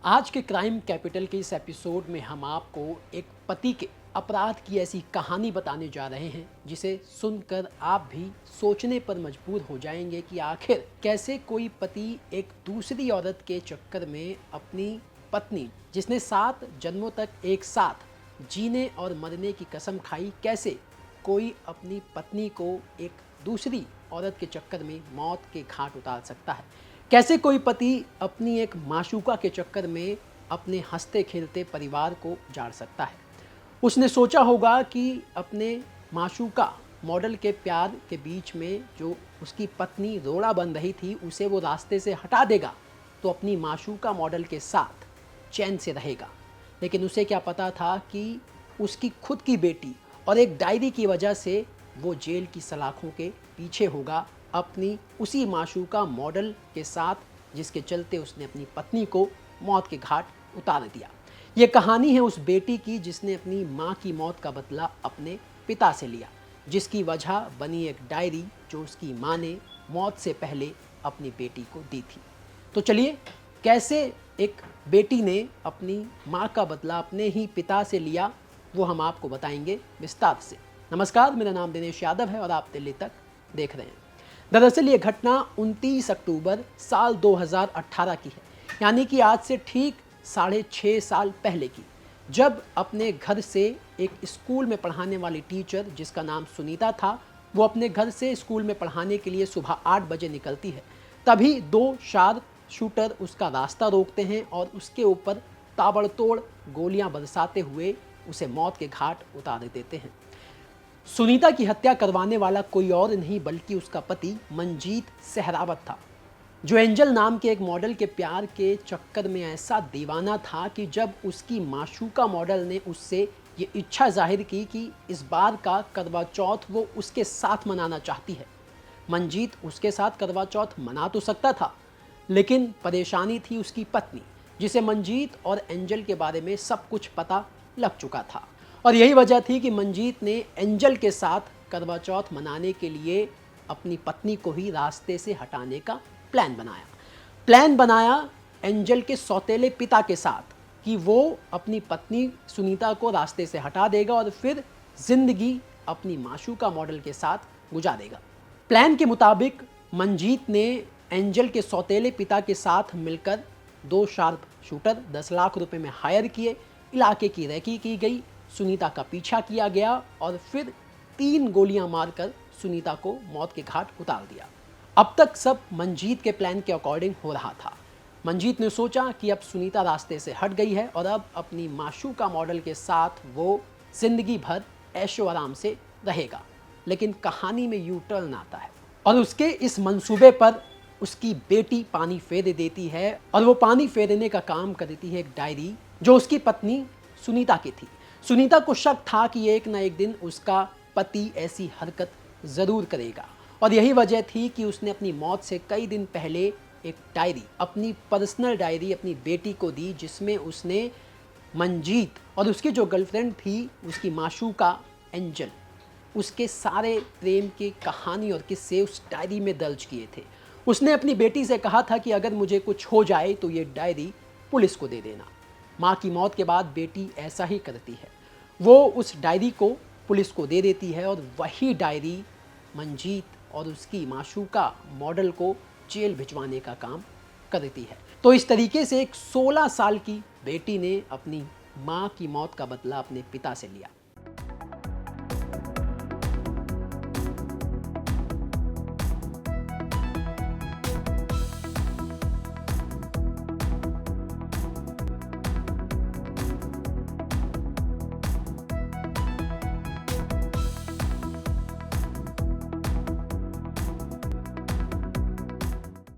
आज के crime capital के इस एपिसोड में हम आपको एक पति के अपराध की ऐसी कहानी बताने जा रहे हैं जिसे सुनकर आप भी सोचने पर मजबूर हो जाएंगे कि आखिर कैसे कोई पति एक दूसरी औरत के चक्कर में अपनी पत्नी, जिसने 7 जन्मों तक एक साथ जीने और मरने की कसम खाई, कैसे कोई अपनी पत्नी को एक दूसरी औरत के चक्कर में मौत के घाट उतार सकता है। कैसे कोई पति अपनी एक माशूका के चक्कर में अपने हंसते खेलते परिवार को जाड़ सकता है। उसने सोचा होगा कि अपने माशूका मॉडल के प्यार के बीच में जो उसकी पत्नी रोड़ा बन रही थी उसे वो रास्ते से हटा देगा तो अपनी माशूका मॉडल के साथ चैन से रहेगा। लेकिन उसे क्या पता था कि उसकी खुद की बेटी और एक डायरी की वजह से वो जेल की सलाखों के पीछे होगा, अपनी उसी माशूका मॉडल के साथ, जिसके चलते उसने अपनी पत्नी को मौत के घाट उतार दिया। ये कहानी है उस बेटी की जिसने अपनी माँ की मौत का बदला अपने पिता से लिया, जिसकी वजह बनी एक डायरी जो उसकी माँ ने मौत से पहले अपनी बेटी को दी थी। तो चलिए, कैसे एक बेटी ने अपनी माँ का बदला अपने ही पिता से लिया, वो हम आपको बताएंगे विस्तार से। नमस्कार, मेरा नाम दिनेश यादव है और आप दिल्ली तक देख रहे हैं। दरअसल ये घटना 29 अक्टूबर साल 2018 की है, यानी कि आज से ठीक 6.5 साल पहले की, जब अपने घर से एक स्कूल में पढ़ाने वाली टीचर, जिसका नाम सुनीता था, वो अपने घर से स्कूल में पढ़ाने के लिए सुबह 8 बजे निकलती है। तभी 2 शार्प शूटर उसका रास्ता रोकते हैं और उसके ऊपर ताबड़तोड़ गोलियां बरसाते हुए उसे मौत के घाट उतार देते हैं। सुनीता की हत्या करवाने वाला कोई और नहीं बल्कि उसका पति मंजीत सहरावत था, जो एंजल नाम के एक मॉडल के प्यार के चक्कर में ऐसा दीवाना था कि जब उसकी माशूका मॉडल ने उससे ये इच्छा जाहिर की कि इस बार का करवा चौथ वो उसके साथ मनाना चाहती है। मंजीत उसके साथ करवा चौथ मना तो सकता था, लेकिन परेशानी थी उसकी पत्नी, जिसे मंजीत और एंजल के बारे में सब कुछ पता लग चुका था। और यही वजह थी कि मंजीत ने एंजल के साथ करवा चौथ मनाने के लिए अपनी पत्नी को ही रास्ते से हटाने का प्लान बनाया एंजल के सौतेले पिता के साथ कि वो अपनी पत्नी सुनीता को रास्ते से हटा देगा और फिर जिंदगी अपनी माशूका मॉडल के साथ गुजारेगा। प्लान के मुताबिक मंजीत ने एंजल के सौतेले पिता के साथ मिलकर 2 शार्प शूटर 10 लाख रुपए में हायर किए, इलाके की रैकी की गई, सुनीता का पीछा किया गया और फिर 3 गोलियां मारकर सुनीता को मौत के घाट उतार दिया। अब तक सब मंजीत के प्लान के अकॉर्डिंग हो रहा था। मंजीत ने सोचा कि अब सुनीता रास्ते से हट गई है और अब अपनी माशूका मॉडल के साथ वो जिंदगी भर ऐशो आराम से रहेगा। लेकिन कहानी में यू टर्न आता है और उसके इस मंसूबे पर उसकी बेटी पानी फेर देती है, और वो पानी फेरने का काम करती है एक डायरी जो उसकी पत्नी सुनीता की थी। सुनीता को शक था कि एक न एक दिन उसका पति ऐसी हरकत ज़रूर करेगा, और यही वजह थी कि उसने अपनी मौत से कई दिन पहले एक डायरी, अपनी पर्सनल डायरी अपनी बेटी को दी, जिसमें उसने मंजीत और उसकी जो गर्लफ्रेंड थी, उसकी माशूका एंजल, उसके सारे प्रेम की कहानी और किस्से उस डायरी में दर्ज किए थे। उसने अपनी बेटी से कहा था कि अगर मुझे कुछ हो जाए तो ये डायरी पुलिस को दे देना। माँ की मौत के बाद बेटी ऐसा ही करती है, वो उस डायरी को पुलिस को दे देती है और वही डायरी मंजीत और उसकी माशूका मॉडल को जेल भिजवाने का काम करती है। तो इस तरीके से एक 16 साल की बेटी ने अपनी माँ की मौत का बदला अपने पिता से लिया।